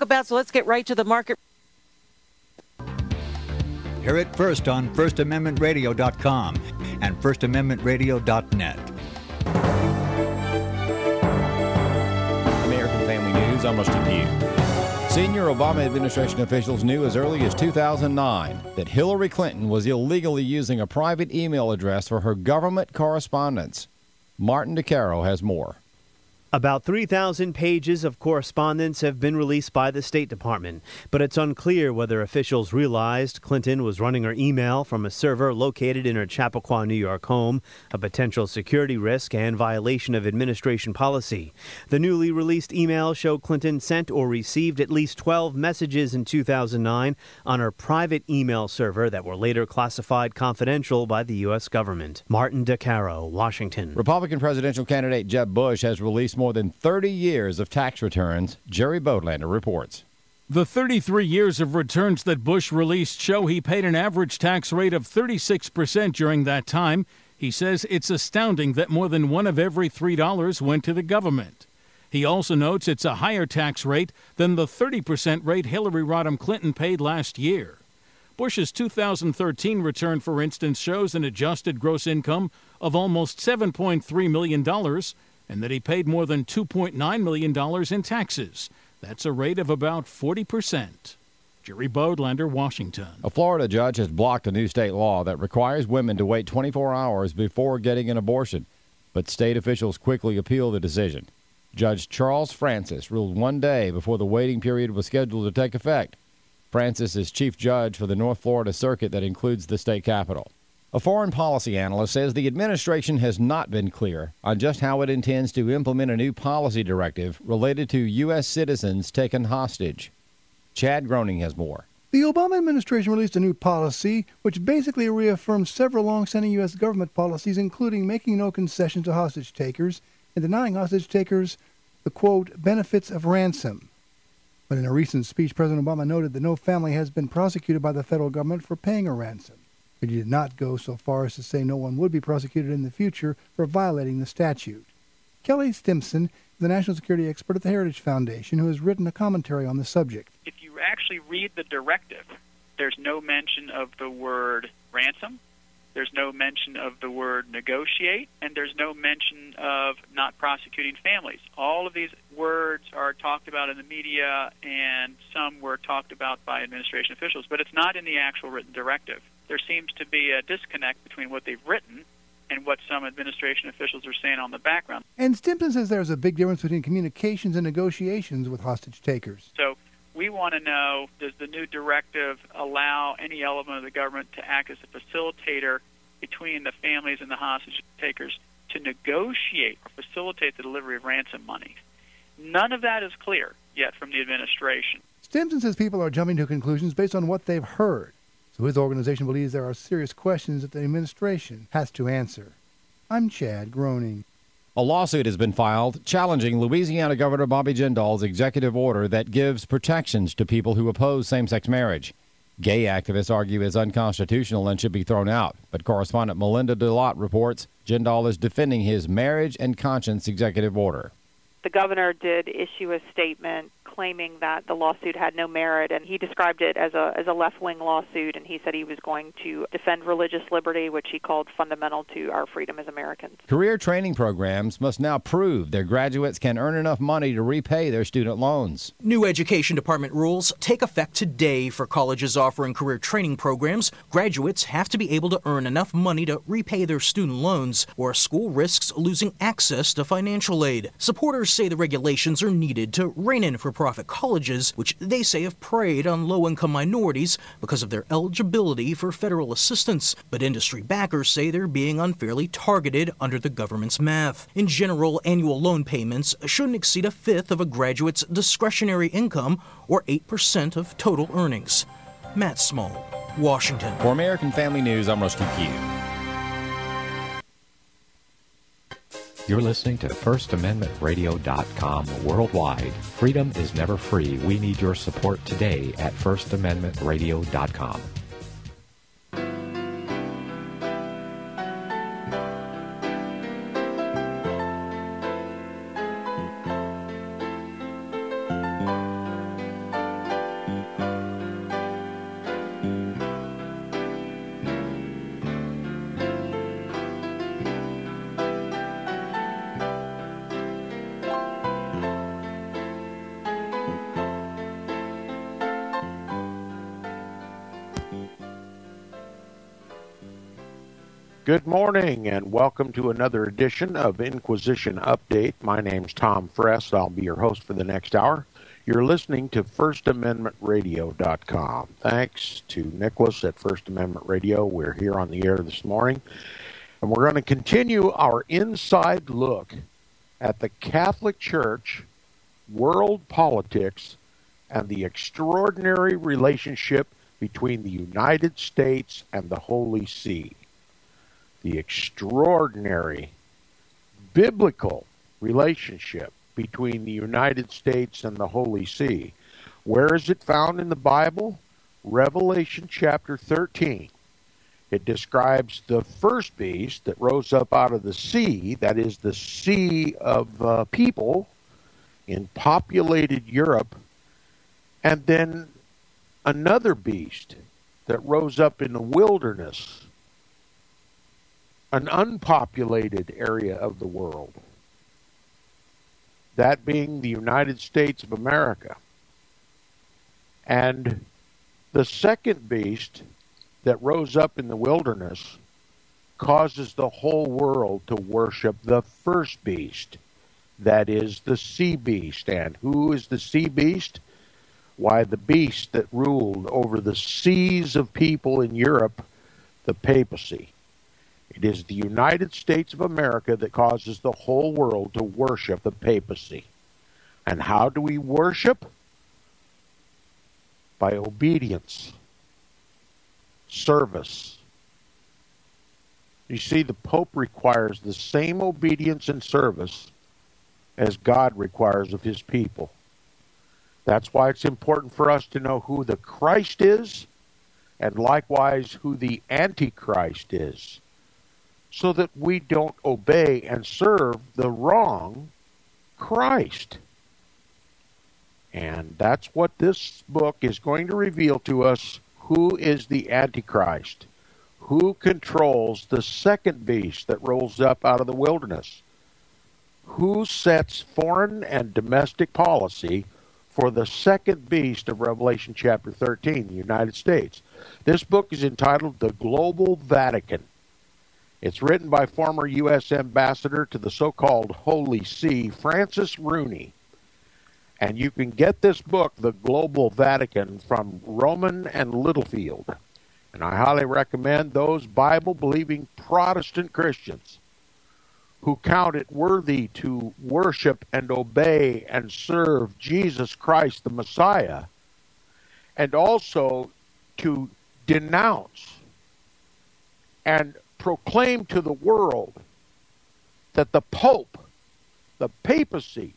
about, so let's get right to the market. Hear it first on FirstAmendmentRadio.com and FirstAmendmentRadio.net. American Family News, I'm Rusty Pugh. Senior Obama administration officials knew as early as 2009 that Hillary Clinton was illegally using a private email address for her government correspondence. Martin DeCaro has more. About 3,000 pages of correspondence have been released by the State Department, but it's unclear whether officials realized Clinton was running her email from a server located in her Chappaqua, New York home, a potential security risk and violation of administration policy. The newly released emails show Clinton sent or received at least 12 messages in 2009 on her private email server that were later classified confidential by the U.S. government. Martin DeCaro, Washington. Republican presidential candidate Jeb Bush has released more than 30 years of tax returns. Jerry Bodlander reports. The 33 years of returns that Bush released show he paid an average tax rate of 36% during that time. He says it's astounding that more than one of every $3 went to the government. He also notes it's a higher tax rate than the 30% rate Hillary Rodham Clinton paid last year. Bush's 2013 return, for instance, shows an adjusted gross income of almost $7.3 million, and that he paid more than $2.9 million in taxes. That's a rate of about 40%. Jerry Bodlander, Washington. A Florida judge has blocked a new state law that requires women to wait 24 hours before getting an abortion, but state officials quickly appealed the decision. Judge Charles Francis ruled one day before the waiting period was scheduled to take effect. Francis is chief judge for the North Florida circuit that includes the state capital. A foreign policy analyst says the administration has not been clear on just how it intends to implement a new policy directive related to U.S. citizens taken hostage. Chad Groening has more. The Obama administration released a new policy which basically reaffirms several long-standing U.S. government policies, including making no concessions to hostage takers and denying hostage takers the, quote, benefits of ransom. But in a recent speech, President Obama noted that no family has been prosecuted by the federal government for paying a ransom. But he did not go so far as to say no one would be prosecuted in the future for violating the statute. Kelly Stimson is a national security expert at the Heritage Foundation who has written a commentary on the subject. If you actually read the directive, there's no mention of the word ransom, there's no mention of the word negotiate, and there's no mention of not prosecuting families. All of these words are talked about in the media, and some were talked about by administration officials, but it's not in the actual written directive. There seems to be a disconnect between what they've written and what some administration officials are saying on the background. And Stimson says there's a big difference between communications and negotiations with hostage takers. So we want to know, does the new directive allow any element of the government to act as a facilitator between the families and the hostage takers to negotiate or facilitate the delivery of ransom money? None of that is clear yet from the administration. Stimson says people are jumping to conclusions based on what they've heard. So his organization believes there are serious questions that the administration has to answer. I'm Chad Groening. A lawsuit has been filed challenging Louisiana Governor Bobby Jindal's executive order that gives protections to people who oppose same-sex marriage. Gay activists argue it's unconstitutional and should be thrown out. But correspondent Melinda DeLotte reports Jindal is defending his marriage and conscience executive order. The governor did issue a statement claiming that the lawsuit had no merit, and he described it as a left-wing lawsuit, and he said he was going to defend religious liberty, which he called fundamental to our freedom as Americans. Career training programs must now prove their graduates can earn enough money to repay their student loans. New Education Department rules take effect today for colleges offering career training programs. Graduates have to be able to earn enough money to repay their student loans, or a school risks losing access to financial aid. Supporters say the regulations are needed to rein in for-profit colleges, which they say have preyed on low-income minorities because of their eligibility for federal assistance. But industry backers say they're being unfairly targeted under the government's math. In general, annual loan payments shouldn't exceed a fifth of a graduate's discretionary income, or 8% of total earnings. Matt Small, Washington. For American Family News, I'm Rusty Pugh. You're listening to FirstAmendmentRadio.com worldwide. Freedom is never free. We need your support today at FirstAmendmentRadio.com. Good morning and welcome to another edition of Inquisition Update. My name's Tom Fress. I'll be your host for the next hour. You're listening to FirstAmendmentRadio.com. Thanks to Nicholas at First Amendment Radio. We're here on the air this morning. And we're going to continue our inside look at the Catholic Church, world politics, and the extraordinary relationship between the United States and the Holy See. The extraordinary biblical relationship between the United States and the Holy See. Where is it found in the Bible? Revelation chapter 13. It describes the first beast that rose up out of the sea, that is the sea of people in populated Europe, and then another beast that rose up in the wilderness, an unpopulated area of the world, that being the United States of America. And the second beast that rose up in the wilderness causes the whole world to worship the first beast, that is the sea beast. And who is the sea beast? Why, the beast that ruled over the seas of people in Europe, the papacy. It is the United States of America that causes the whole world to worship the papacy. And how do we worship? By obedience, service. You see, the Pope requires the same obedience and service as God requires of his people. That's why it's important for us to know who the Christ is, and likewise who the Antichrist is, so that we don't obey and serve the wrong Christ. And that's what this book is going to reveal to us. Who is the Antichrist? Who controls the second beast that rolls up out of the wilderness? Who sets foreign and domestic policy for the second beast of Revelation chapter 13, the United States? This book is entitled The Global Vatican. It's written by former U.S. Ambassador to the so-called Holy See, Francis Rooney. And you can get this book, The Global Vatican, from Roman and Littlefield. And I highly recommend those Bible-believing Protestant Christians who count it worthy to worship and obey and serve Jesus Christ the Messiah, and also to denounce and proclaim to the world that the Pope, the papacy,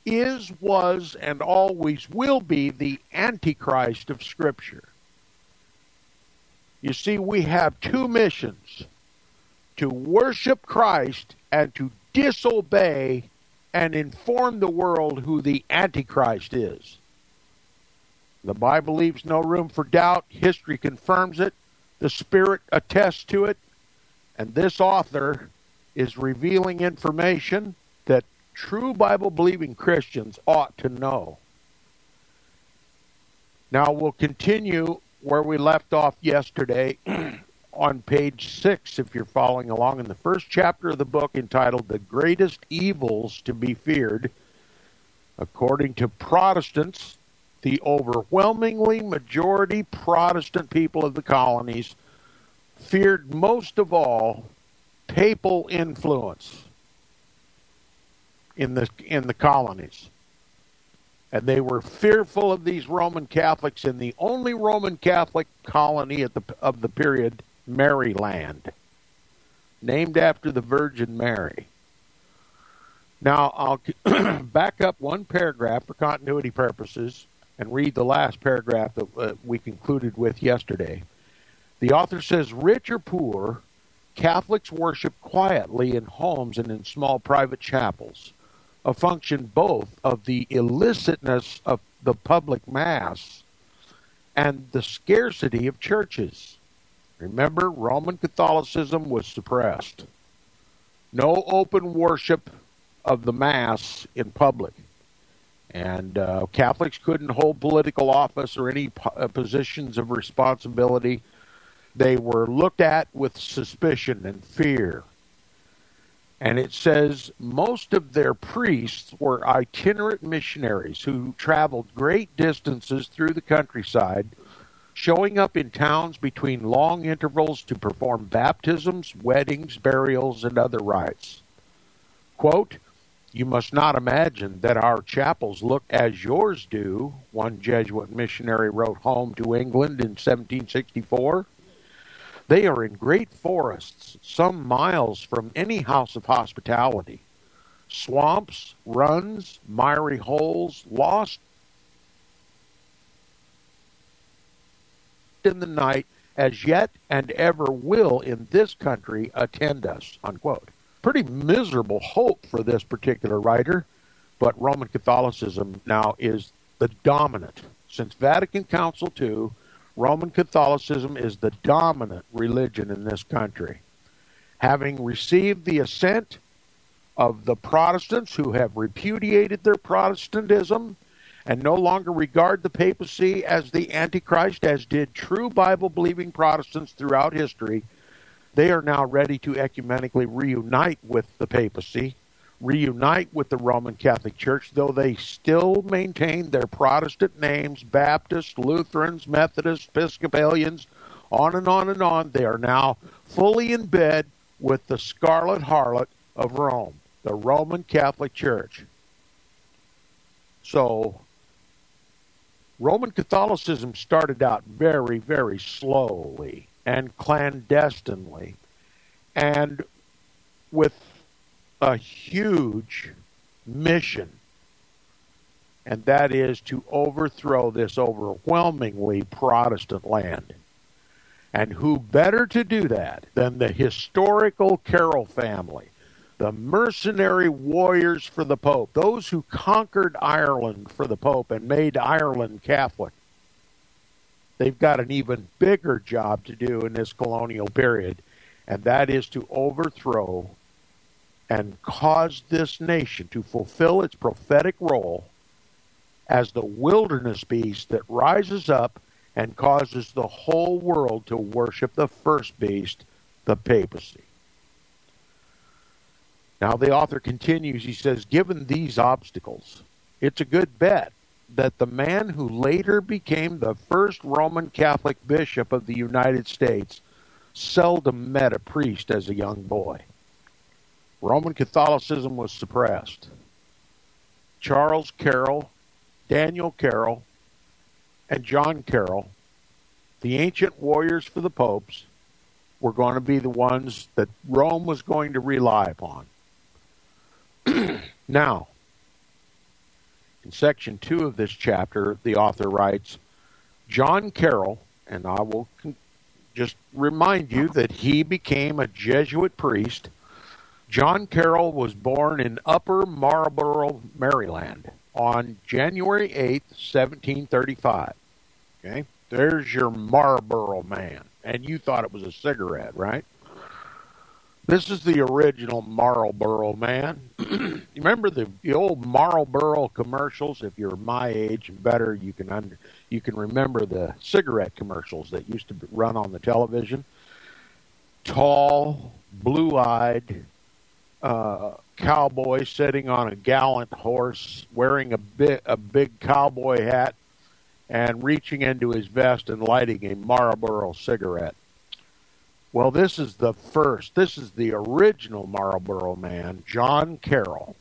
is, was, and always will be the Antichrist of Scripture. You see, we have two missions: to worship Christ and to disobey and inform the world who the Antichrist is. The Bible leaves no room for doubt. History confirms it. The Spirit attests to it. And this author is revealing information that true Bible-believing Christians ought to know. Now we'll continue where we left off yesterday on page 6, if you're following along, in the first chapter of the book entitled The Greatest Evils to be Feared. According to Protestants, the overwhelmingly majority Protestant people of the colonies feared most of all papal influence in the colonies. And they were fearful of these Roman Catholics in the only Roman Catholic colony of the period, Maryland, named after the Virgin Mary. Now, I'll back up one paragraph for continuity purposes and read the last paragraph that we concluded with yesterday. The author says, rich or poor, Catholics worship quietly in homes and in small private chapels, a function both of the illicitness of the public mass and the scarcity of churches. Remember, Roman Catholicism was suppressed. No open worship of the Mass in public. And Catholics couldn't hold political office or any positions of responsibility. They were looked at with suspicion and fear. And it says most of their priests were itinerant missionaries who traveled great distances through the countryside, showing up in towns between long intervals to perform baptisms, weddings, burials, and other rites. Quote, "You must not imagine that our chapels look as yours do," one Jesuit missionary wrote home to England in 1764. "They are in great forests, some miles from any house of hospitality. Swamps, runs, miry holes, lost in the night, as yet and ever will in this country attend us," unquote. Pretty miserable hope for this particular writer, but Roman Catholicism now is the dominant. Since Vatican Council II, Roman Catholicism is the dominant religion in this country. Having received the assent of the Protestants who have repudiated their Protestantism and no longer regard the papacy as the Antichrist, as did true Bible-believing Protestants throughout history, they are now ready to ecumenically reunite with the papacy, reunite with the Roman Catholic Church, though they still maintain their Protestant names, Baptists, Lutherans, Methodists, Episcopalians, on and on and on. They are now fully in bed with the scarlet harlot of Rome, the Roman Catholic Church. So, Roman Catholicism started out very, very slowly and clandestinely, and with a huge mission, and that is to overthrow this overwhelmingly Protestant land. And who better to do that than the historical Carroll family, the mercenary warriors for the Pope, those who conquered Ireland for the Pope and made Ireland Catholic. They've got an even bigger job to do in this colonial period, and that is to overthrow and cause this nation to fulfill its prophetic role as the wilderness beast that rises up and causes the whole world to worship the first beast, the papacy. Now the author continues, he says, given these obstacles, it's a good bet that the man who later became the first Roman Catholic bishop of the United States seldom met a priest as a young boy. Roman Catholicism was suppressed. Charles Carroll, Daniel Carroll, and John Carroll, the ancient warriors for the popes, were going to be the ones that Rome was going to rely upon. Now, in section 2 of this chapter, the author writes, John Carroll, and I will just remind you that he became a Jesuit priest. John Carroll was born in Upper Marlboro, Maryland, on January 8th, 1735. Okay? There's your Marlboro man. And you thought it was a cigarette, right? This is the original Marlboro man. You remember the old Marlboro commercials? If you're my age and better, you can remember the cigarette commercials that used to run on the television. Tall, blue-eyed cowboy sitting on a gallant horse, wearing a big cowboy hat, and reaching into his vest and lighting a Marlboro cigarette. Well, this is the original Marlboro man, John Carroll.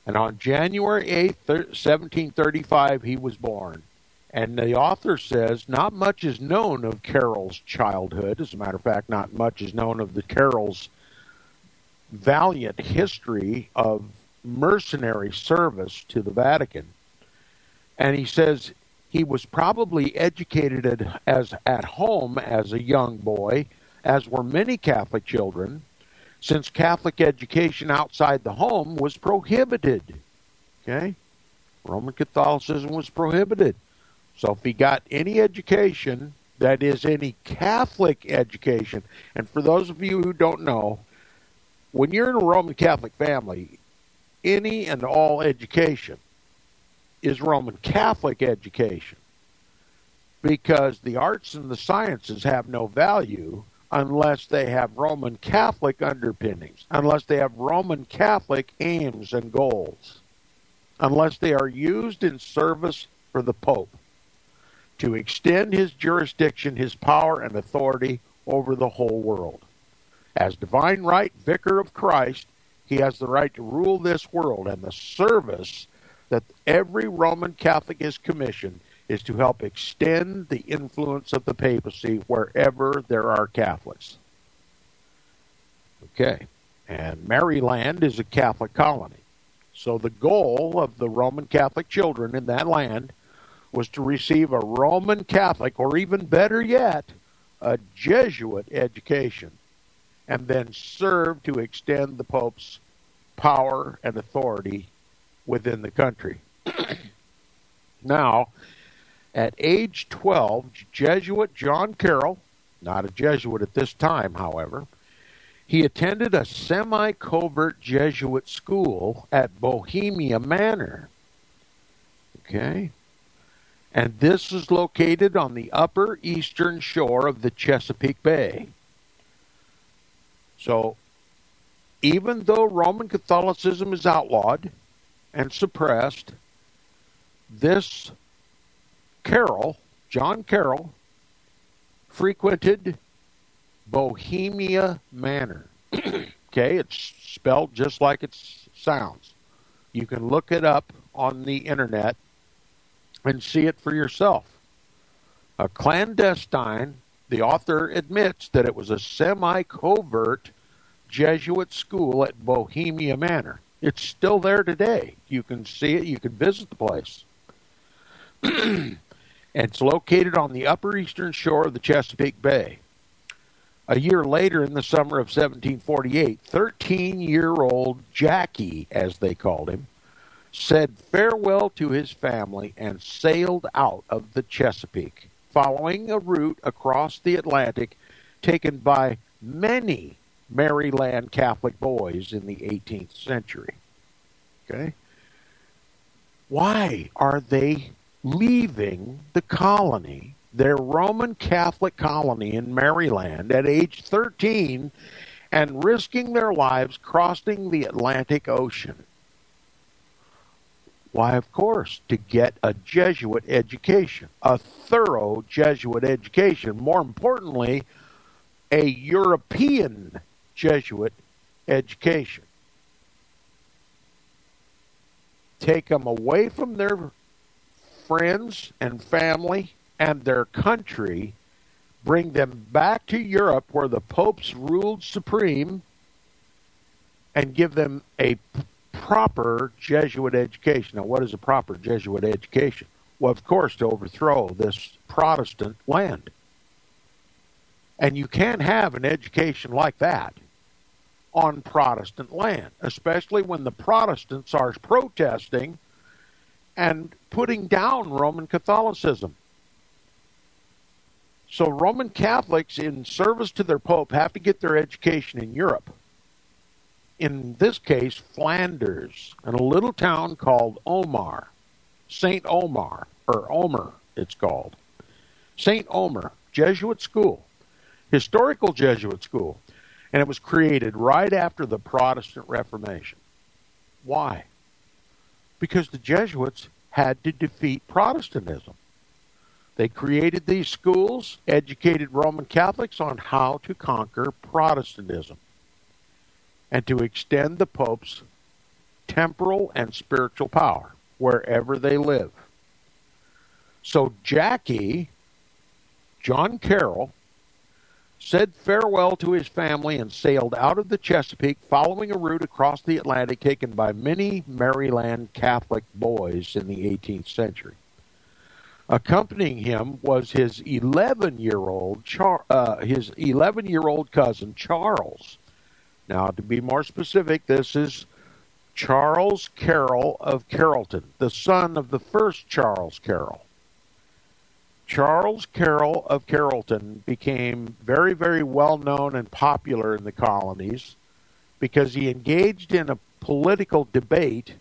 And on January 8th, 1735, he was born. And the author says not much is known of Carroll's childhood. As a matter of fact, not much is known of the Carroll's valiant history of mercenary service to the Vatican. And he says he was probably educated at home as a young boy, as were many Catholic children, since Catholic education outside the home was prohibited. Okay? Roman Catholicism was prohibited. So if he got any education, that is any Catholic education, and for those of you who don't know, when you're in a Roman Catholic family, any and all education is Roman Catholic education. because the arts and the sciences have no value unless they have Roman Catholic underpinnings, unless they have Roman Catholic aims and goals, unless they are used in service for the Pope to extend his jurisdiction, his power, and authority over the whole world. As divine right vicar of Christ, he has the right to rule this world, and the service that every Roman Catholic is commissioned is to help extend the influence of the papacy wherever there are Catholics. Okay, and Maryland is a Catholic colony. So the goal of the Roman Catholic children in that land was to receive a Roman Catholic, or even better yet, a Jesuit education, and then serve to extend the Pope's power and authority within the country. Now, at age 12, Jesuit John Carroll, not a Jesuit at this time, however, he attended a semi-covert Jesuit school at Bohemia Manor. Okay? And this is located on the upper eastern shore of the Chesapeake Bay. So, even though Roman Catholicism is outlawed and suppressed, this Carroll, John Carroll, frequented Bohemia Manor. Okay, it's spelled just like it sounds. You can look it up on the internet and see it for yourself. A clandestine, the author admits that it was a semi-covert Jesuit school at Bohemia Manor. It's still there today. You can see it. You can visit the place. It's located on the upper eastern shore of the Chesapeake Bay. A year later, in the summer of 1748, 13-year-old Jackie, as they called him, said farewell to his family and sailed out of the Chesapeake, following a route across the Atlantic taken by many Maryland Catholic boys in the 18th century. Okay? Why are they leaving the colony, their Roman Catholic colony in Maryland, at age 13 and risking their lives crossing the Atlantic Ocean? Why, of course, to get a Jesuit education, a thorough Jesuit education. More importantly, a European Jesuit education. Take them away from their friends and family and their country, bring them back to Europe where the popes ruled supreme, and give them a proper Jesuit education. Now, what is a proper Jesuit education? Well, of course, to overthrow this Protestant land. And you can't have an education like that on Protestant land, especially when the Protestants are protesting and putting down Roman Catholicism. So Roman Catholics, in service to their Pope, have to get their education in Europe. In this case, Flanders, in a little town called Omar, St. Omar, or Omer, it's called. St. Omer, Jesuit school, historical Jesuit school, and it was created right after the Protestant Reformation. Why? Because the Jesuits had to defeat Protestantism. They created these schools, educated Roman Catholics on how to conquer Protestantism and to extend the Pope's temporal and spiritual power wherever they live. So Jackie, John Carroll, said farewell to his family and sailed out of the Chesapeake, following a route across the Atlantic taken by many Maryland Catholic boys in the 18th century. Accompanying him was his 11-year-old cousin Charles. Now, to be more specific, this is Charles Carroll of Carrollton, the son of the first Charles Carroll. Charles Carroll of Carrollton became very, very well known and popular in the colonies because he engaged in a political debate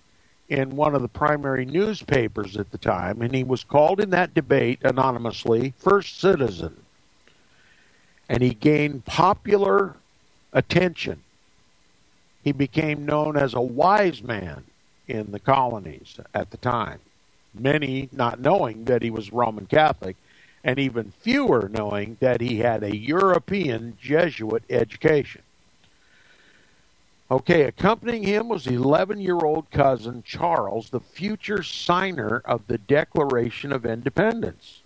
in one of the primary newspapers at the time, and he was called in that debate anonymously First Citizen. And he gained popular attention. He became known as a wise man in the colonies at the time, many not knowing that he was Roman Catholic, and even fewer knowing that he had a European Jesuit education. Okay, accompanying him was 11-year-old cousin Charles, the future signer of the Declaration of Independence.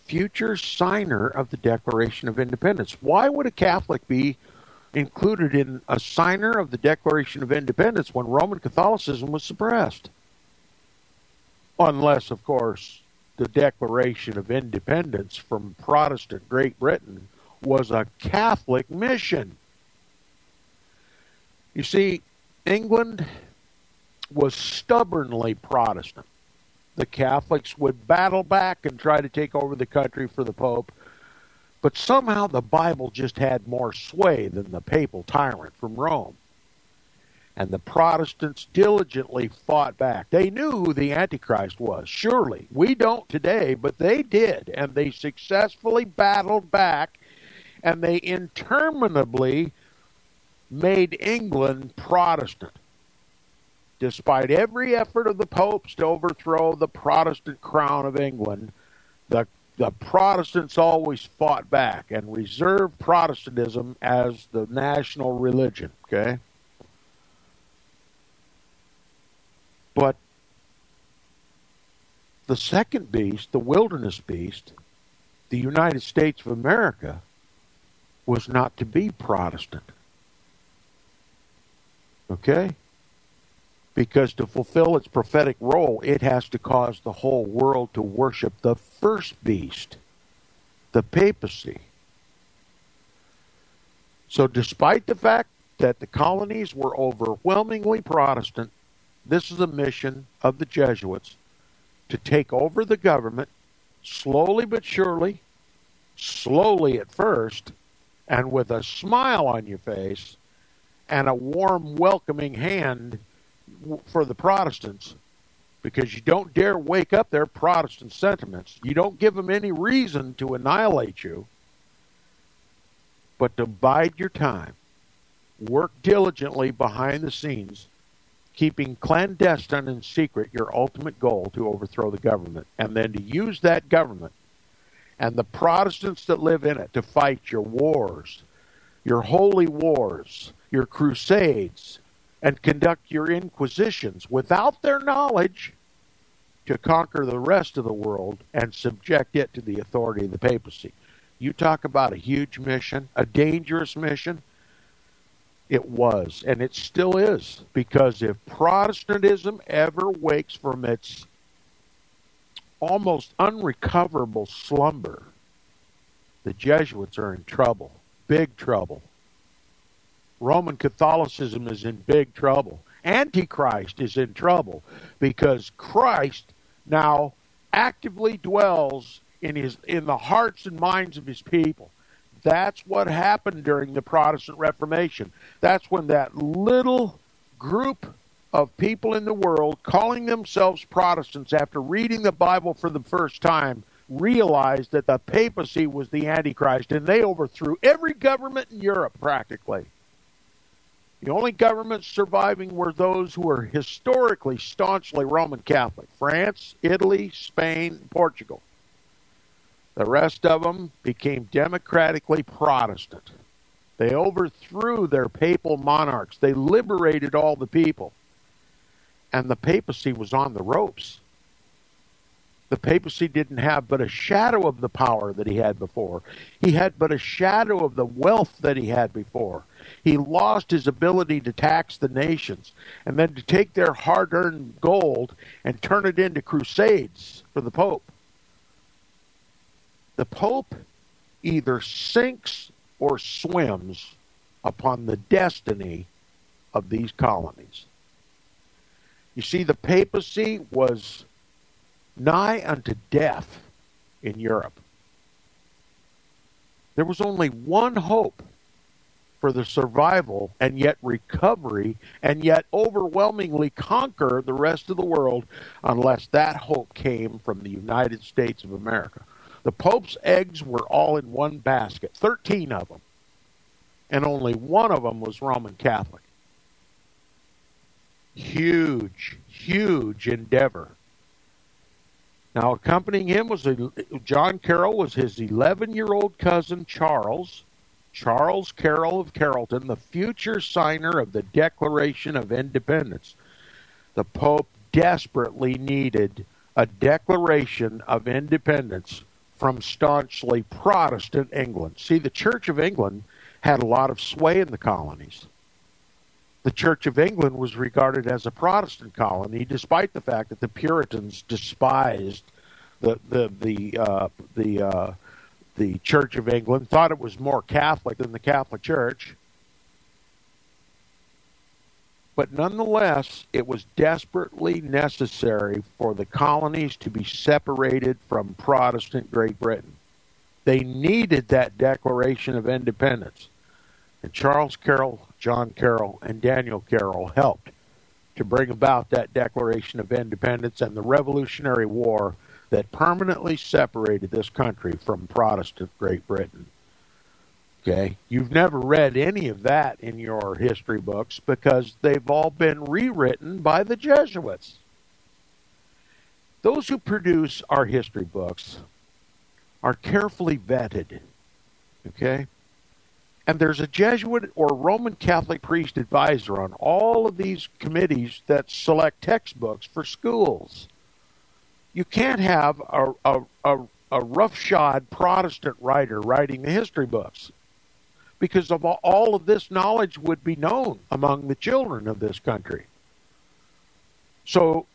Future signer of the Declaration of Independence. Why would a Catholic be included in a signer of the Declaration of Independence when Roman Catholicism was suppressed? Unless, of course, the Declaration of Independence from Protestant Great Britain was a Catholic mission. You see, England was stubbornly Protestant. The Catholics would battle back and try to take over the country for the Pope, but somehow the Bible just had more sway than the papal tyrant from Rome. And the Protestants diligently fought back. They knew who the Antichrist was, surely. We don't today, but they did, and they successfully battled back, and they interminably made England Protestant. Despite every effort of the popes to overthrow the Protestant crown of England, the Protestants always fought back and reserved Protestantism as the national religion, okay? But the second beast, the wilderness beast, the United States of America, was not to be Protestant. Okay? Because to fulfill its prophetic role, it has to cause the whole world to worship the first beast, the papacy. So despite the fact that the colonies were overwhelmingly Protestant, this is a mission of the Jesuits to take over the government slowly but surely, slowly at first, and with a smile on your face and a warm, welcoming hand for the Protestants, because you don't dare wake up their Protestant sentiments. You don't give them any reason to annihilate you, but to bide your time. Work diligently behind the scenes, keeping clandestine and secret your ultimate goal to overthrow the government, and then to use that government and the Protestants that live in it to fight your wars, your holy wars, your crusades, and conduct your inquisitions without their knowledge to conquer the rest of the world and subject it to the authority of the papacy. You talk about a huge mission, a dangerous mission. It was, and it still is, because if Protestantism ever wakes from its almost unrecoverable slumber, the Jesuits are in trouble, big trouble. Roman Catholicism is in big trouble. Antichrist is in trouble because Christ now actively dwells in the hearts and minds of his people. That's what happened during the Protestant Reformation. That's when that little group of people in the world calling themselves Protestants after reading the Bible for the first time realized that the papacy was the Antichrist, and they overthrew every government in Europe practically. The only governments surviving were those who were historically staunchly Roman Catholic: France, Italy, Spain, Portugal. The rest of them became democratically Protestant. They overthrew their papal monarchs. They liberated all the people. And the papacy was on the ropes. The papacy didn't have but a shadow of the power that he had before. He had but a shadow of the wealth that he had before. He lost his ability to tax the nations and then to take their hard-earned gold and turn it into crusades for the Pope. The Pope either sinks or swims upon the destiny of these colonies. You see, the papacy was nigh unto death in Europe. There was only one hope for the survival and yet recovery and yet overwhelmingly conquer the rest of the world unless that hope came from the United States of America. The Pope's eggs were all in one basket, 13 of them, and only one of them was Roman Catholic. Huge, huge endeavor. Now, accompanying him was John Carroll was his 11-year-old cousin Charles Carroll of Carrollton, the future signer of the Declaration of Independence. The Pope desperately needed a Declaration of Independence from staunchly Protestant England. See, the Church of England had a lot of sway in the colonies. The Church of England was regarded as a Protestant colony, despite the fact that the Puritans despised the Church of England, thought it was more Catholic than the Catholic Church. But nonetheless, it was desperately necessary for the colonies to be separated from Protestant Great Britain. They needed that Declaration of Independence. And Charles Carroll, John Carroll, and Daniel Carroll helped to bring about that Declaration of Independence and the Revolutionary War that permanently separated this country from Protestant Great Britain. Okay? You've never read any of that in your history books because they've all been rewritten by the Jesuits. Those who produce our history books are carefully vetted. Okay? And there's a Jesuit or Roman Catholic priest advisor on all of these committees that select textbooks for schools. You can't have a roughshod Protestant writer writing the history books because of all of this knowledge would be known among the children of this country. So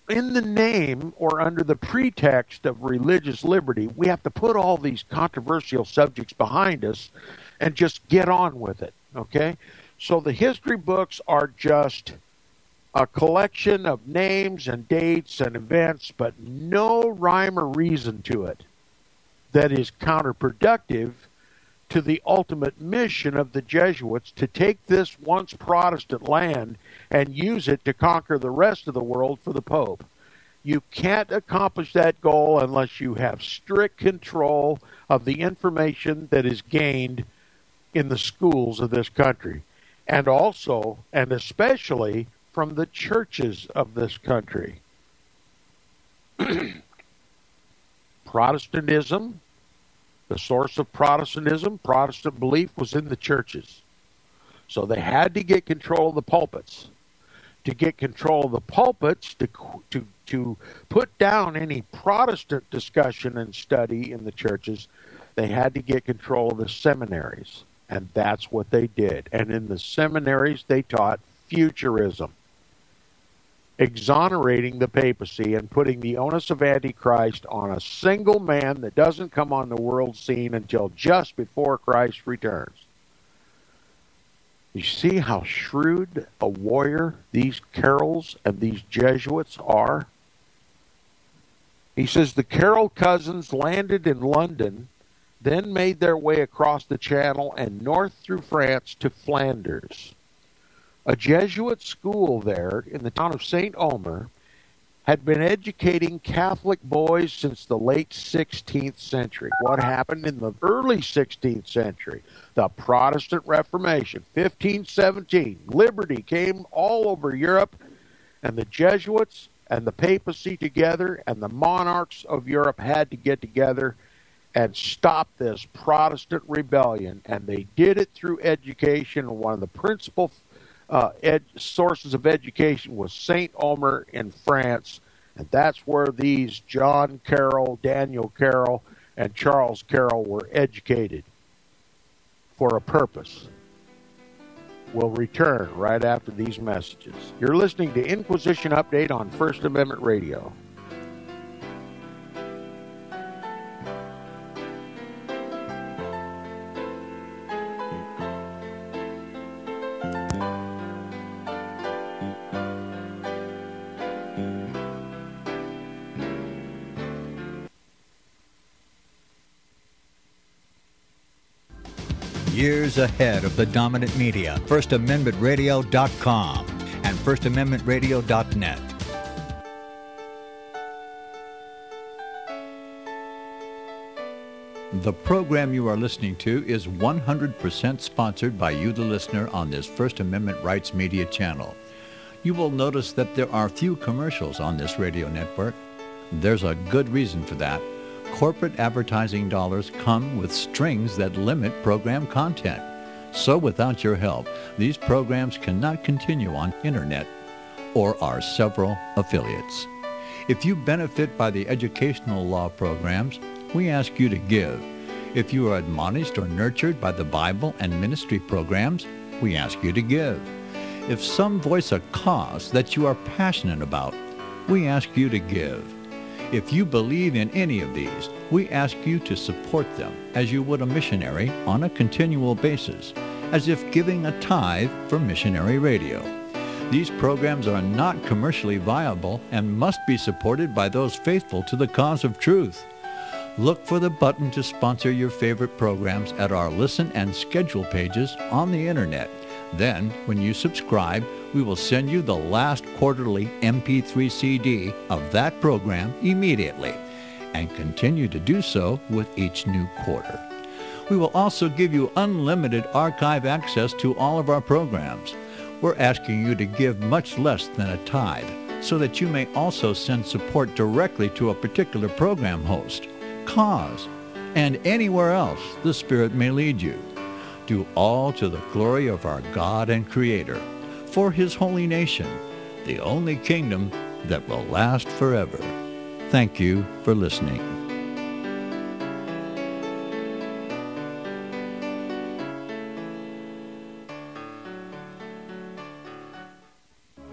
in the name or under the pretext of religious liberty, we have to put all these controversial subjects behind us and just get on with it, okay? So the history books are just a collection of names and dates and events, but no rhyme or reason to it that is counterproductive to the ultimate mission of the Jesuits to take this once Protestant land and use it to conquer the rest of the world for the Pope. You can't accomplish that goal unless you have strict control of the information that is gained in the schools of this country, and also, and especially, from the churches of this country. Protestantism, the source of Protestantism, Protestant belief was in the churches. So they had to get control of the pulpits. To get control of the pulpits, to put down any Protestant discussion and study in the churches, they had to get control of the seminaries. And that's what they did. And in the seminaries, they taught futurism, exonerating the papacy and putting the onus of Antichrist on a single man that doesn't come on the world scene until just before Christ returns. You see how shrewd a warrior these Carrolls and these Jesuits are? He says the Carroll cousins landed in London, then made their way across the Channel and north through France to Flanders. A Jesuit school there in the town of St. Omer had been educating Catholic boys since the late 16th century. What happened in the early 16th century? The Protestant Reformation, 1517. Liberty came all over Europe, and the Jesuits and the papacy together and the monarchs of Europe had to get together and stop this Protestant rebellion. And they did it through education. One of the principal sources of education was St. Omer in France, and that's where these John Carroll, Daniel Carroll, and Charles Carroll were educated for a purpose. We'll return right after these messages. You're listening to Inquisition Update on First Amendment Radio. years ahead of the dominant media. FirstAmendmentRadio.com and FirstAmendmentRadio.net. The program you are listening to is 100% sponsored by you, the listener, on this First Amendment Rights Media channel. You will notice that there are few commercials on this radio network. There's a good reason for that. Corporate advertising dollars come with strings that limit program content. So without your help, these programs cannot continue on internet or our several affiliates. If you benefit by the educational law programs, we ask you to give. If you are admonished or nurtured by the Bible and ministry programs, we ask you to give. If some voice a cause that you are passionate about, we ask you to give. If you believe in any of these, we ask you to support them as you would a missionary on a continual basis, as if giving a tithe for missionary radio. These programs are not commercially viable and must be supported by those faithful to the cause of truth. Look for the button to sponsor your favorite programs at our listen and schedule pages on the internet. Then, when you subscribe, we will send you the last quarterly MP3 CD of that program immediately, and continue to do so with each new quarter. We will also give you unlimited archive access to all of our programs. We're asking you to give much less than a tithe, so that you may also send support directly to a particular program host, cause, and anywhere else the Spirit may lead you. Do all to the glory of our God and Creator, for His holy nation, the only kingdom that will last forever. Thank you for listening.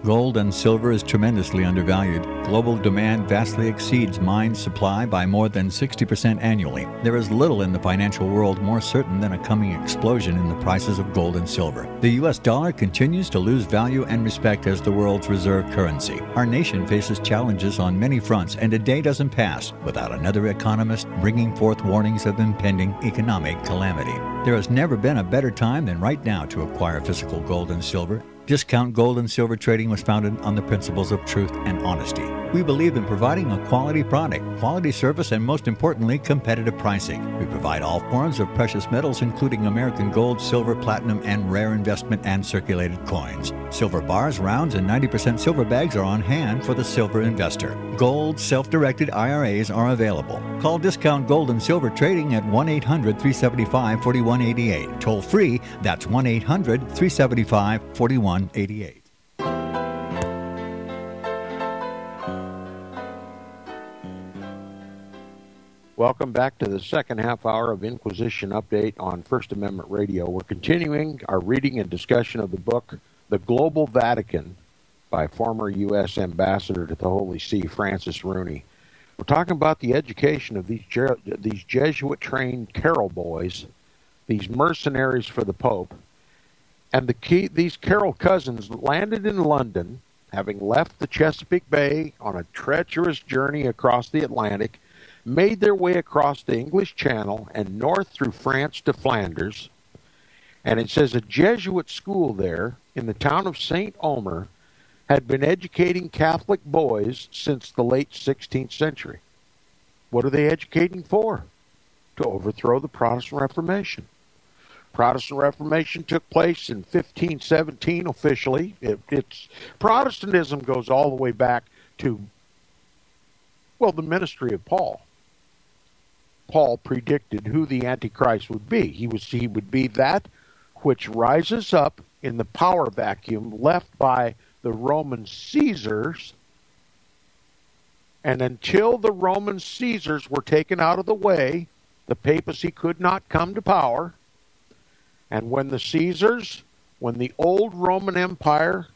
Gold and silver is tremendously undervalued. Global demand vastly exceeds mine supply by more than 60% annually. There is little in the financial world more certain than a coming explosion in the prices of gold and silver. The U.S. dollar continues to lose value and respect as the world's reserve currency. Our nation faces challenges on many fronts, and a day doesn't pass without another economist bringing forth warnings of impending economic calamity. There has never been a better time than right now to acquire physical gold and silver. Discount Gold and Silver Trading was founded on the principles of truth and honesty. We believe in providing a quality product, quality service, and most importantly, competitive pricing. We provide all forms of precious metals, including American gold, silver, platinum, and rare investment and circulated coins. Silver bars, rounds, and 90% silver bags are on hand for the silver investor. Gold self-directed IRAs are available. Call Discount Gold and Silver Trading at 1-800-375-4188. Toll free, that's 1-800-375-4188. Welcome back to the second half hour of Inquisition Update on First Amendment Radio. We're continuing our reading and discussion of the book, The Global Vatican, by former U.S. Ambassador to the Holy See, Francis Rooney. We're talking about the education of these Jesuit-trained carol boys, these mercenaries for the Pope, and these carol cousins landed in London, having left the Chesapeake Bay on a treacherous journey across the Atlantic, made their way across the English Channel and north through France to Flanders. And it says a Jesuit school there in the town of St. Omer had been educating Catholic boys since the late 16th century. What are they educating for? To overthrow the Protestant Reformation. Protestant Reformation took place in 1517 officially. Protestantism goes all the way back to, the ministry of Paul. Paul predicted who the Antichrist would be. He would be that which rises up in the power vacuum left by the Roman Caesars, and until the Roman Caesars were taken out of the way, the papacy could not come to power. And when the old Roman Empire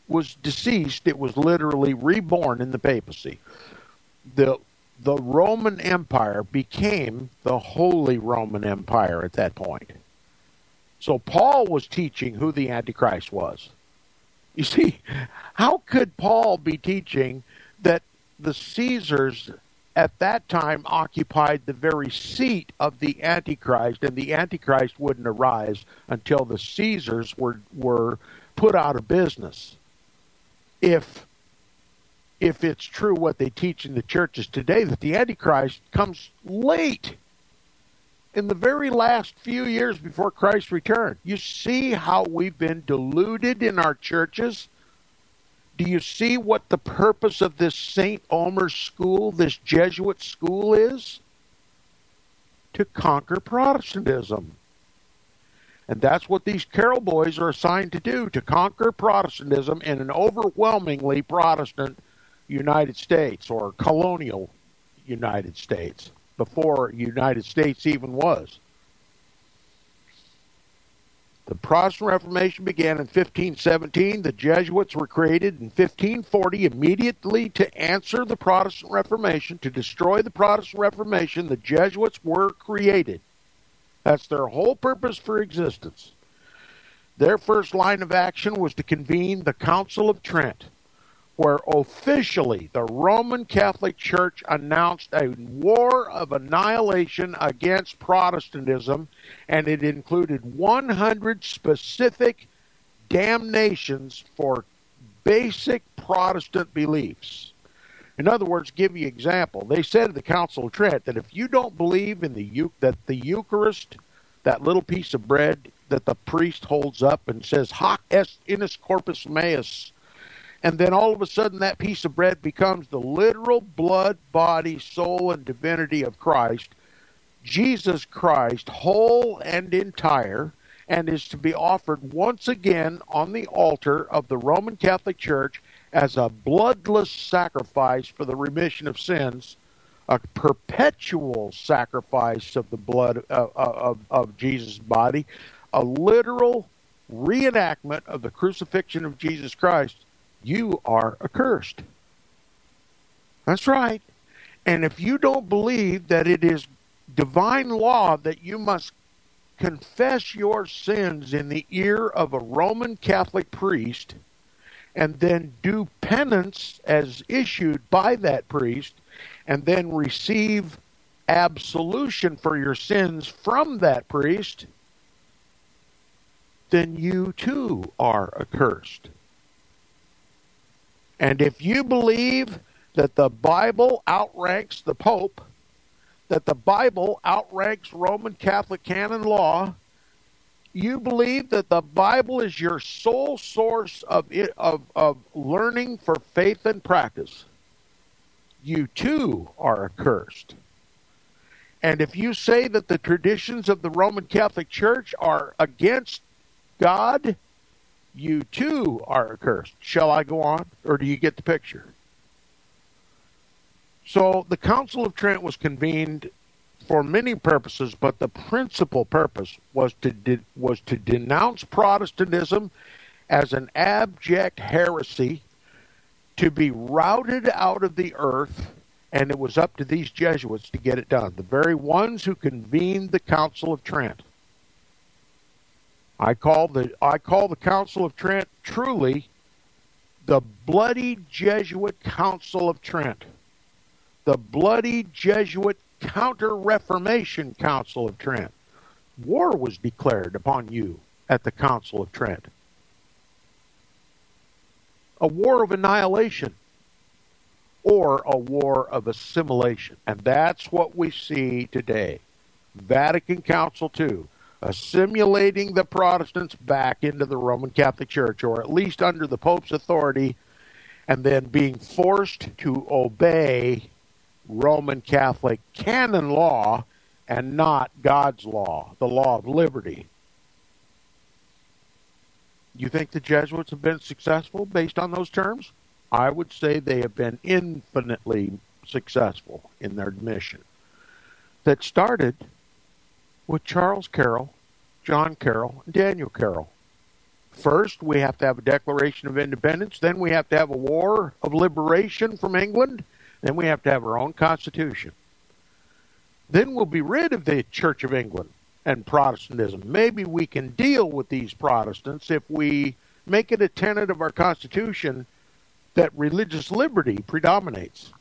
was deceased, it was literally reborn in the papacy. The Roman Empire became the Holy Roman Empire at that point. So Paul was teaching who the Antichrist was. You see, how could Paul be teaching that the Caesars at that time occupied the very seat of the Antichrist, and the Antichrist wouldn't arise until the Caesars were put out of business. If it's true what they teach in the churches today, that the Antichrist comes late, in the very last few years before Christ's return. You see how we've been deluded in our churches? Do you see what the purpose of this St. Omer's school, this Jesuit school, is? To conquer Protestantism. And that's what these Carroll boys are assigned to do, to conquer Protestantism in an overwhelmingly Protestant United States, or colonial United States, before United States even was. The Protestant Reformation began in 1517. The Jesuits were created in 1540 immediately to answer the Protestant Reformation, to destroy the Protestant Reformation. The Jesuits were created. That's their whole purpose for existence. Their first line of action was to convene the Council of Trent, where officially the Roman Catholic Church announced a war of annihilation against Protestantism, and it included 100 specific damnations for basic Protestant beliefs. In other words, give you an example. They said at the Council of Trent that if you don't believe in that the Eucharist, that little piece of bread that the priest holds up and says, Hoc est inus corpus meus, and then all of a sudden that piece of bread becomes the literal blood, body, soul, and divinity of Christ, Jesus Christ, whole and entire, and is to be offered once again on the altar of the Roman Catholic Church as a bloodless sacrifice for the remission of sins, a perpetual sacrifice of the blood of Jesus' body, a literal reenactment of the crucifixion of Jesus Christ. You are accursed. That's right. And if you don't believe that it is divine law that you must confess your sins in the ear of a Roman Catholic priest and then do penance as issued by that priest and then receive absolution for your sins from that priest, then you too are accursed. And if you believe that the Bible outranks the Pope, that the Bible outranks Roman Catholic canon law, you believe that the Bible is your sole source of learning for faith and practice, you too are accursed. And if you say that the traditions of the Roman Catholic Church are against God, you too are accursed. Shall I go on, or do you get the picture? So the Council of Trent was convened for many purposes, but the principal purpose was to denounce Protestantism as an abject heresy, to be routed out of the earth, and it was up to these Jesuits to get it done, the very ones who convened the Council of Trent. I call the Council of Trent truly the bloody Jesuit Council of Trent, the bloody Jesuit Counter-Reformation Council of Trent. War was declared upon you at the Council of Trent. A war of annihilation or a war of assimilation. And that's what we see today. Vatican Council II. Assimilating the Protestants back into the Roman Catholic Church, or at least under the Pope's authority, and then being forced to obey Roman Catholic canon law and not God's law, the law of liberty. You think the Jesuits have been successful based on those terms? I would say they have been infinitely successful in their mission. That started with Charles Carroll, John Carroll, and Daniel Carroll. First, we have to have a Declaration of Independence. Then we have to have a war of liberation from England. Then we have to have our own Constitution. Then we'll be rid of the Church of England and Protestantism. Maybe we can deal with these Protestants if we make it a tenet of our Constitution that religious liberty predominates.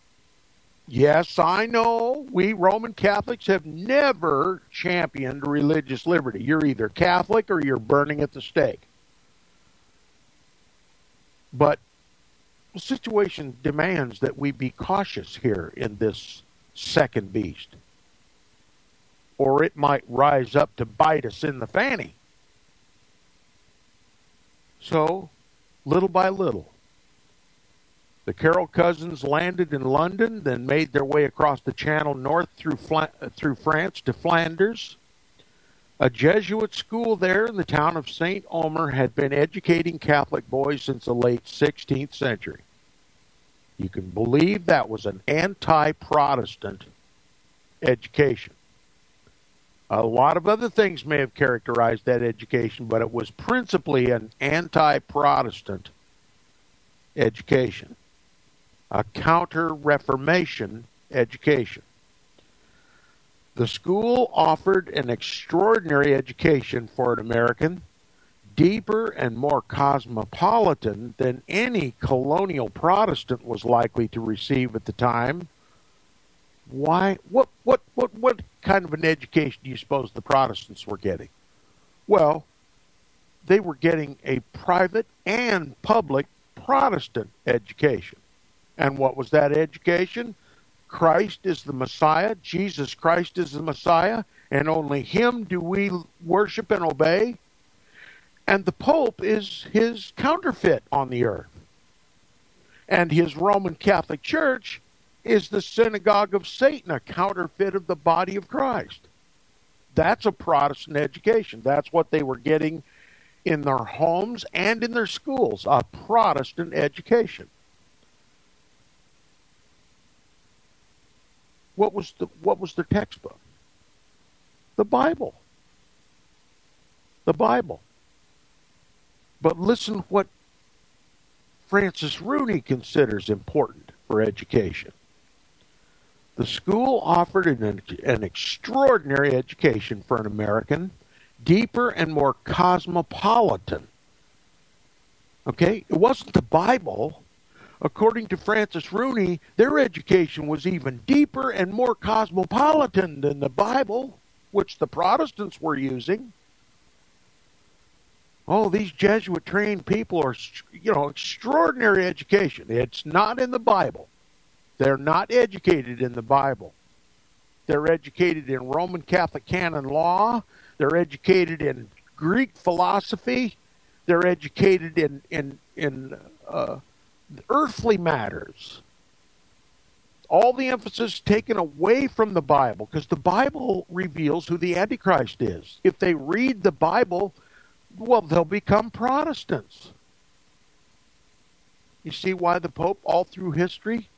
Yes, I know we Roman Catholics have never championed religious liberty. You're either Catholic or you're burning at the stake. But the situation demands that we be cautious here in this second beast, or it might rise up to bite us in the fanny. So, little by little, the Carroll cousins landed in London, then made their way across the Channel north through France to Flanders. A Jesuit school there in the town of St. Omer had been educating Catholic boys since the late 16th century. You can believe that was an anti-Protestant education. A lot of other things may have characterized that education, but it was principally an anti-Protestant education, a counter-Reformation education. The school offered an extraordinary education for an American, deeper and more cosmopolitan than any colonial Protestant was likely to receive at the time. Why? What kind of an education do you suppose the Protestants were getting? Well, they were getting a private and public Protestant education. And what was that education? Christ is the Messiah. Jesus Christ is the Messiah, and only him do we worship and obey. And the Pope is his counterfeit on the earth. And his Roman Catholic Church is the synagogue of Satan, a counterfeit of the body of Christ. That's a Protestant education. That's what they were getting in their homes and in their schools, a Protestant education. What was their textbook? The Bible. The Bible. But listen what Francis Rooney considers important for education. The school offered an extraordinary education for an American, deeper and more cosmopolitan. Okay? It wasn't the Bible. According to Francis Rooney, their education was even deeper and more cosmopolitan than the Bible, which the Protestants were using. Oh, these Jesuit-trained people are, extraordinary education. It's not in the Bible. They're not educated in the Bible. They're educated in Roman Catholic canon law. They're educated in Greek philosophy. They're educated in earthly matters. All the emphasis taken away from the Bible, because the Bible reveals who the Antichrist is. If they read the Bible, well, they'll become Protestants. You see why the Pope, all through history,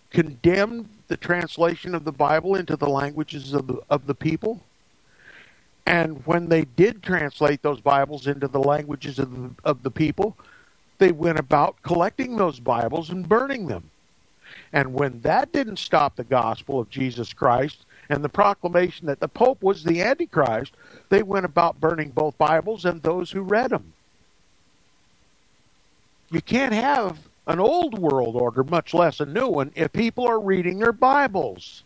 condemned the translation of the Bible into the languages of the people? And when they did translate those Bibles into the languages of the people, they went about collecting those Bibles and burning them. And when that didn't stop the gospel of Jesus Christ and the proclamation that the Pope was the Antichrist, they went about burning both Bibles and those who read them. You can't have an old world order, much less a new one, if people are reading their Bibles.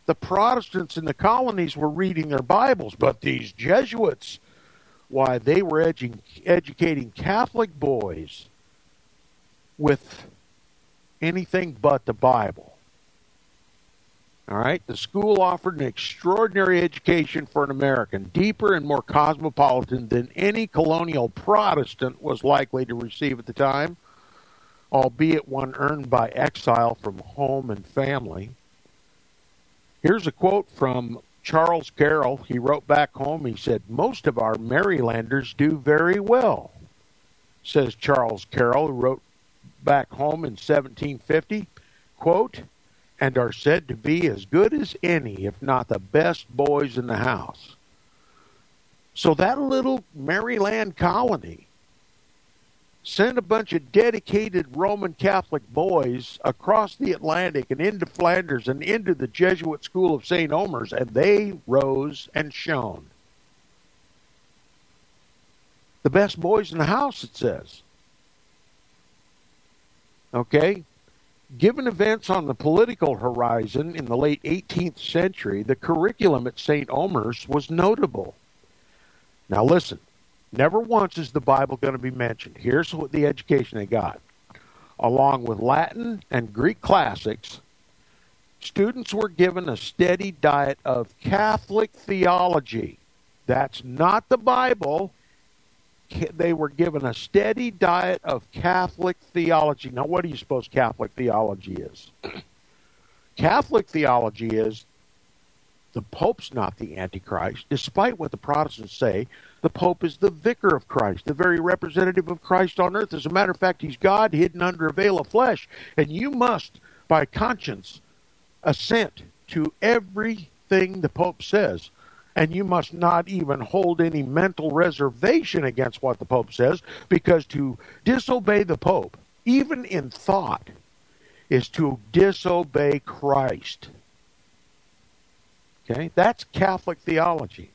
The Protestants in the colonies were reading their Bibles, but these Jesuits, why, they were educating Catholic boys with anything but the Bible. All right? The school offered an extraordinary education for an American, deeper and more cosmopolitan than any colonial Protestant was likely to receive at the time, albeit one earned by exile from home and family. Here's a quote from Charles Carroll. He wrote back home, he said, "Most of our Marylanders do very well," says Charles Carroll, who wrote back home in 1750, quote, "and are said to be as good as any, if not the best boys in the house." So that little Maryland colony sent a bunch of dedicated Roman Catholic boys across the Atlantic and into Flanders and into the Jesuit school of St. Omer's, and they rose and shone. The best boys in the house, it says. Okay? Given events on the political horizon in the late 18th century, the curriculum at St. Omer's was notable. Now listen, never once is the Bible going to be mentioned. Here's what the education they got. Along with Latin and Greek classics, students were given a steady diet of Catholic theology. That's not the Bible. They were given a steady diet of Catholic theology. Now, what do you suppose Catholic theology is? Catholic theology is the Pope's not the Antichrist. Despite what the Protestants say, the Pope is the vicar of Christ, the very representative of Christ on earth. As a matter of fact, he's God hidden under a veil of flesh. And you must, by conscience, assent to everything the Pope says. And you must not even hold any mental reservation against what the Pope says, because to disobey the Pope, even in thought, is to disobey Christ. Okay? That's Catholic theology.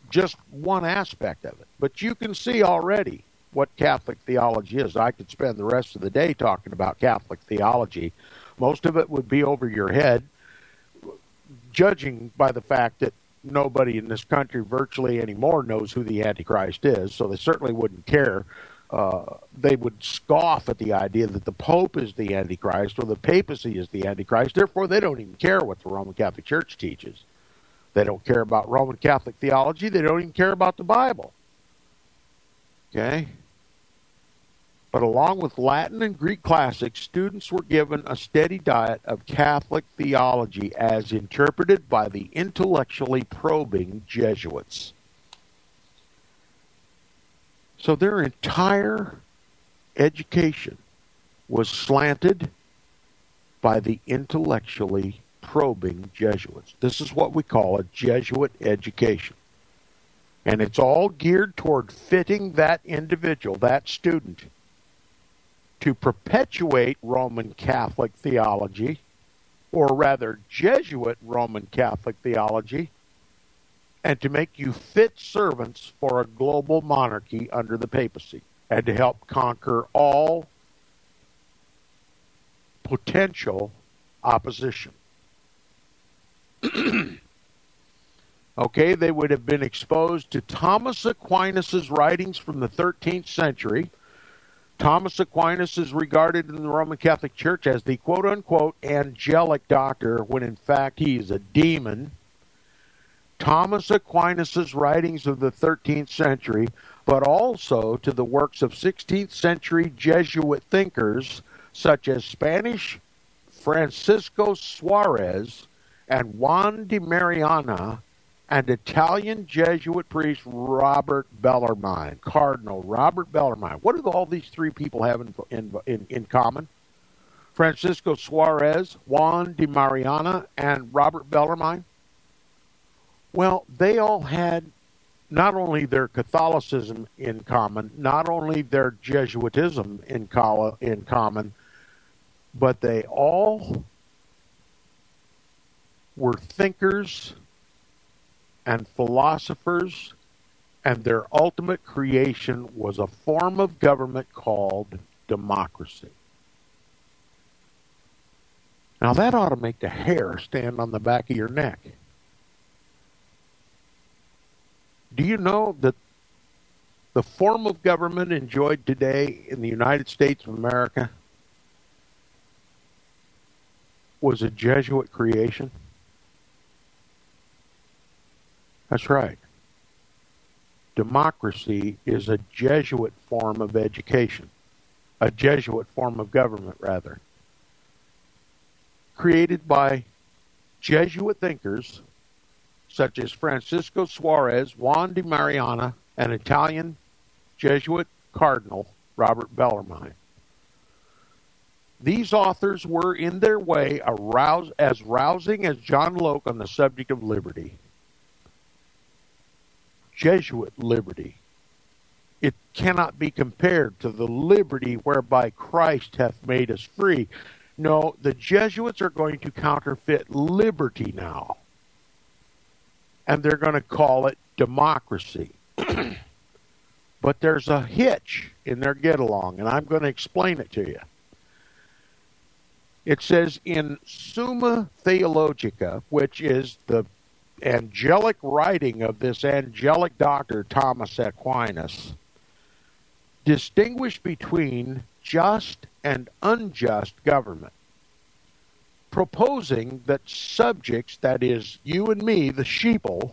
Just one aspect of it. But you can see already what Catholic theology is. I could spend the rest of the day talking about Catholic theology. Most of it would be over your head, judging by the fact that nobody in this country virtually anymore knows who the Antichrist is, so they certainly wouldn't care. They would scoff at the idea that the Pope is the Antichrist or the papacy is the Antichrist. Therefore, they don't even care what the Roman Catholic Church teaches. They don't care about Roman Catholic theology. They don't even care about the Bible. Okay? But along with Latin and Greek classics, students were given a steady diet of Catholic theology as interpreted by the intellectually probing Jesuits. So their entire education was slanted by the intellectually probing Jesuits. This is what we call a Jesuit education. And it's all geared toward fitting that individual, that student, to perpetuate Roman Catholic theology, or rather Jesuit Roman Catholic theology, and to make you fit servants for a global monarchy under the papacy, and to help conquer all potential opposition. Okay, they would have been exposed to Thomas Aquinas' writings from the 13th century. Thomas Aquinas is regarded in the Roman Catholic Church as the quote-unquote angelic doctor, when in fact he is a demon. Thomas Aquinas' writings of the 13th century, but also to the works of 16th century Jesuit thinkers such as Spanish Francisco Suarez and Juan de Mariana, and Italian Jesuit priest Robert Bellarmine, Cardinal Robert Bellarmine. What do all these three people have in common? Francisco Suarez, Juan de Mariana, and Robert Bellarmine? Well, they all had not only their Catholicism in common, not only their Jesuitism in common, but they all were thinkers and philosophers, and their ultimate creation was a form of government called democracy. Now that ought to make the hair stand on the back of your neck. Do you know that the form of government enjoyed today in the United States of America was a Jesuit creation? That's right. Democracy is a Jesuit form of education. A Jesuit form of government, rather. Created by Jesuit thinkers such as Francisco Suarez, Juan de Mariana, and Italian Jesuit Cardinal Robert Bellarmine. These authors were, in their way, as rousing as John Locke on the subject of liberty. Jesuit liberty. It cannot be compared to the liberty whereby Christ hath made us free. No, the Jesuits are going to counterfeit liberty now. And they're going to call it democracy. But there's a hitch in their get-along, and I'm going to explain it to you. It says in Summa Theologica, which is the angelic writing of this angelic doctor, Thomas Aquinas, distinguish between just and unjust government, proposing that subjects, that is, you and me, the sheeple,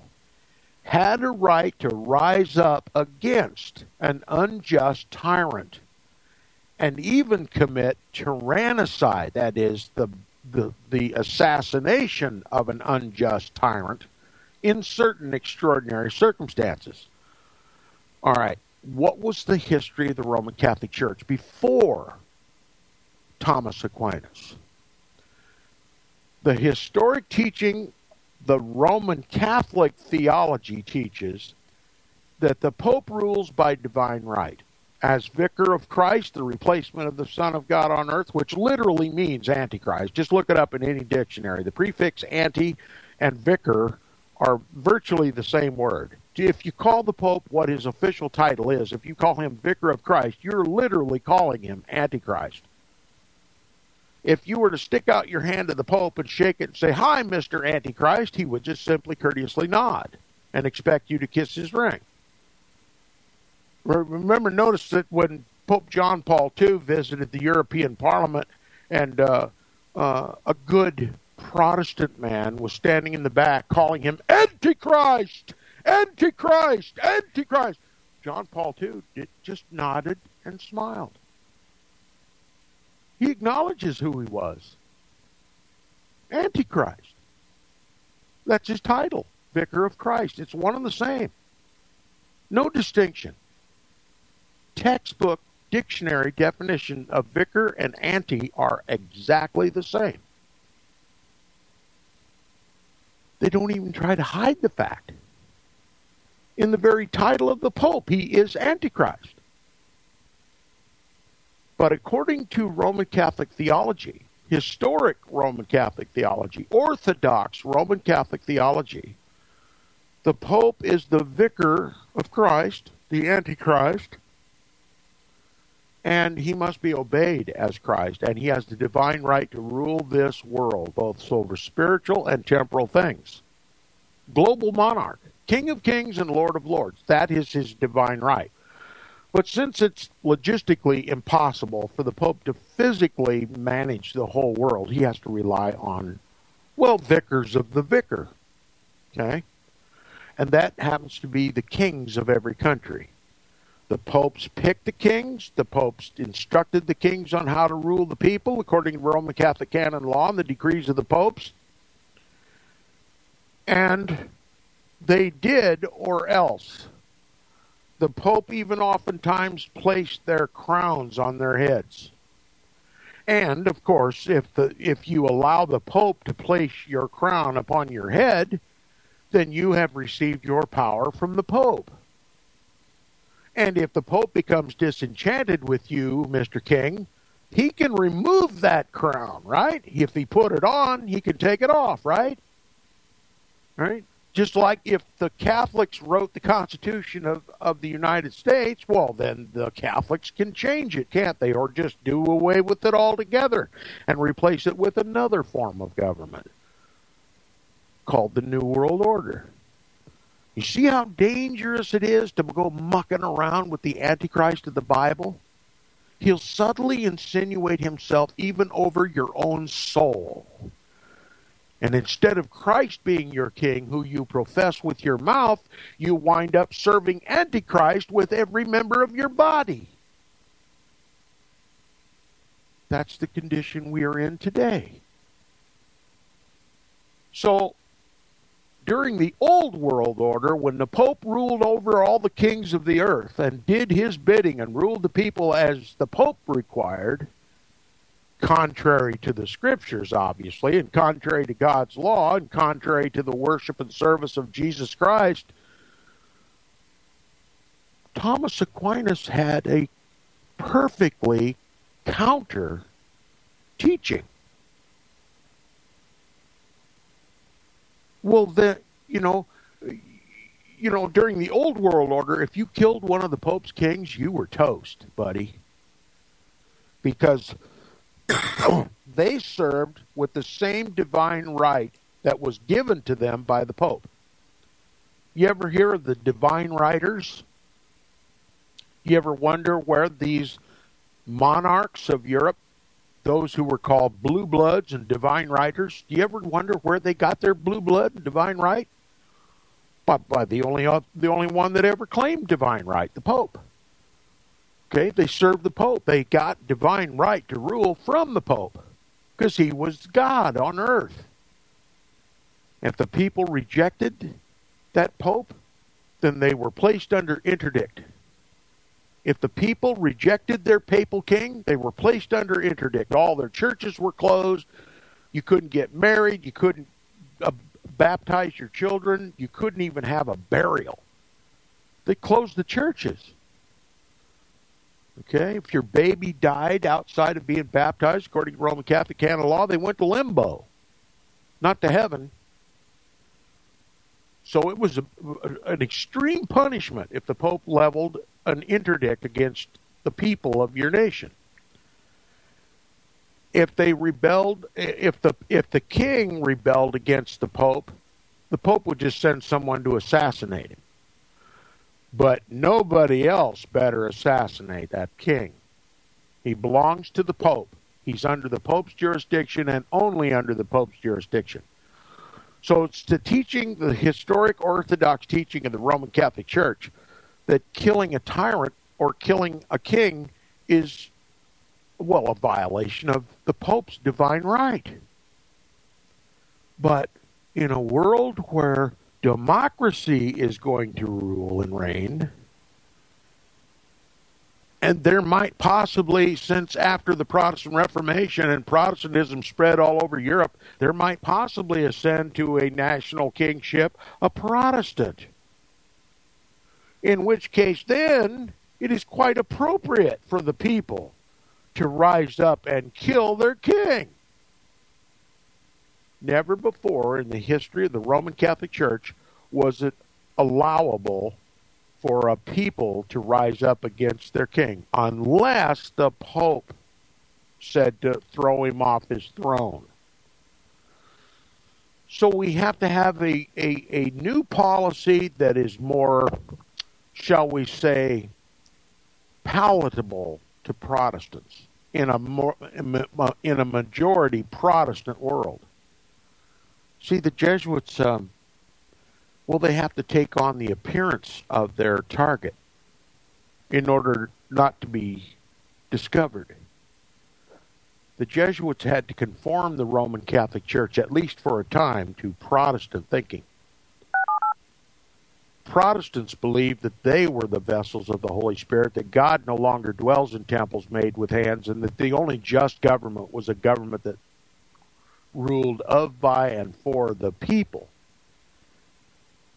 had a right to rise up against an unjust tyrant and even commit tyrannicide, that is, the assassination of an unjust tyrant in certain extraordinary circumstances. All right, what was the history of the Roman Catholic Church before Thomas Aquinas? The historic teaching, the Roman Catholic theology teaches that the Pope rules by divine right. As Vicar of Christ, the replacement of the Son of God on earth, which literally means Antichrist. Just look it up in any dictionary. The prefix anti and vicar are virtually the same word. If you call the Pope what his official title is, if you call him Vicar of Christ, you're literally calling him Antichrist. If you were to stick out your hand to the Pope and shake it and say, "Hi, Mr. Antichrist," he would just simply courteously nod and expect you to kiss his ring. Remember, notice that when Pope John Paul II visited the European Parliament and a good Protestant man was standing in the back calling him Antichrist, Antichrist, Antichrist. John Paul II just nodded and smiled. He acknowledges who he was. Antichrist. That's his title, Vicar of Christ. It's one and the same. No distinction. Textbook dictionary definition of vicar and anti are exactly the same. They don't even try to hide the fact. In the very title of the Pope, he is Antichrist. But according to Roman Catholic theology, historic Roman Catholic theology, Orthodox Roman Catholic theology, the Pope is the Vicar of Christ, the Antichrist, and he must be obeyed as Christ, and he has the divine right to rule this world, both over spiritual and temporal things. Global monarch, King of kings and Lord of lords, that is his divine right. But since it's logistically impossible for the Pope to physically manage the whole world, he has to rely on, well, vicars of the vicar, okay? And that happens to be the kings of every country. The popes picked the kings. The popes instructed the kings on how to rule the people according to Roman Catholic canon law and the decrees of the popes. And they did, or else. The Pope even oftentimes placed their crowns on their heads. And, of course, if you allow the Pope to place your crown upon your head, then you have received your power from the Pope. And if the Pope becomes disenchanted with you, Mr. King, he can remove that crown, right? If he put it on, he can take it off, right? Right? Just like if the Catholics wrote the Constitution of the United States, well, then the Catholics can change it, can't they? Or just do away with it altogether and replace it with another form of government called the New World Order. You see how dangerous it is to go mucking around with the Antichrist of the Bible? He'll subtly insinuate himself even over your own soul. And instead of Christ being your king, who you profess with your mouth, you wind up serving Antichrist with every member of your body. That's the condition we are in today. So, during the old world order, when the Pope ruled over all the kings of the earth and did his bidding and ruled the people as the Pope required, contrary to the Scriptures, obviously, and contrary to God's law, and contrary to the worship and service of Jesus Christ, Thomas Aquinas had a perfectly counter teaching. Well, during the old world order, if you killed one of the Pope's kings, you were toast, buddy. Because They served with the same divine right that was given to them by the Pope. You ever hear of the divine writers? You ever wonder where these monarchs of Europe, those who were called blue bloods and divine writers, do you ever wonder where they got their blue blood and divine right? By the only one that ever claimed divine right, the Pope. Okay, they served the Pope. They got divine right to rule from the Pope because he was God on earth. If the people rejected that Pope, then they were placed under interdict. If the people rejected their papal king, they were placed under interdict. All their churches were closed. You couldn't get married. You couldn't baptize your children. You couldn't even have a burial. They closed the churches. Okay, if your baby died outside of being baptized, according to Roman Catholic canon law, they went to limbo, not to heaven. So it was an extreme punishment if the Pope leveled an interdict against the people of your nation. If they rebelled, if the king rebelled against the Pope would just send someone to assassinate him. But nobody else better assassinate that king. He belongs to the Pope. He's under the Pope's jurisdiction and only under the Pope's jurisdiction. So it's the teaching, the historic Orthodox teaching of the Roman Catholic Church, that killing a tyrant or killing a king is, well, a violation of the Pope's divine right. But in a world where democracy is going to rule and reign, and there might possibly, since after the Protestant Reformation and Protestantism spread all over Europe, there might possibly ascend to a national kingship a Protestant. In which case, then, it is quite appropriate for the people to rise up and kill their king. Never before in the history of the Roman Catholic Church was it allowable for a people to rise up against their king, unless the Pope said to throw him off his throne. So we have to have a new policy that is more, shall we say, palatable to Protestants in a majority Protestant world. See, the Jesuits, they have to take on the appearance of their target in order not to be discovered. The Jesuits had to conform the Roman Catholic Church, at least for a time, to Protestant thinking. Protestants believed that they were the vessels of the Holy Spirit, that God no longer dwells in temples made with hands, and that the only just government was a government that ruled of, by, and for the people.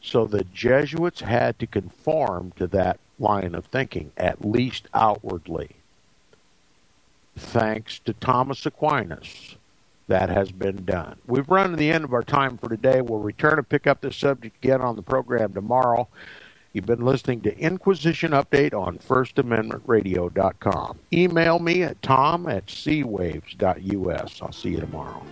So the Jesuits had to conform to that line of thinking, at least outwardly. Thanks to Thomas Aquinas, that has been done. We've run to the end of our time for today. We'll return and pick up this subject again on the program tomorrow. You've been listening to Inquisition Update on FirstAmendmentRadio.com. Email me at tom@cwaves.us. I'll see you tomorrow.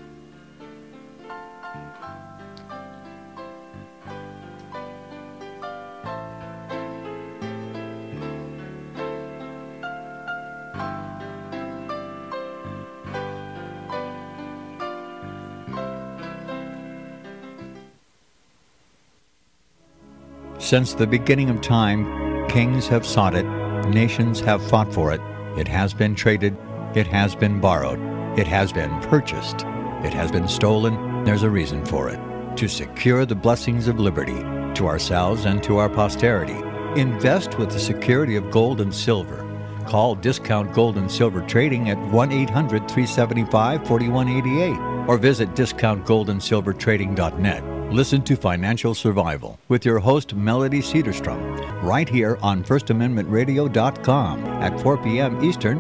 Since the beginning of time, kings have sought it, nations have fought for it. It has been traded, it has been borrowed, it has been purchased, it has been stolen. There's a reason for it. To secure the blessings of liberty to ourselves and to our posterity, invest with the security of gold and silver. Call Discount Gold and Silver Trading at 1-800-375-4188 or visit discountgoldandsilvertrading.net. Listen to Financial Survival with your host, Melody Cedarstrom, right here on FirstAmendmentRadio.com at 4 p.m. Eastern,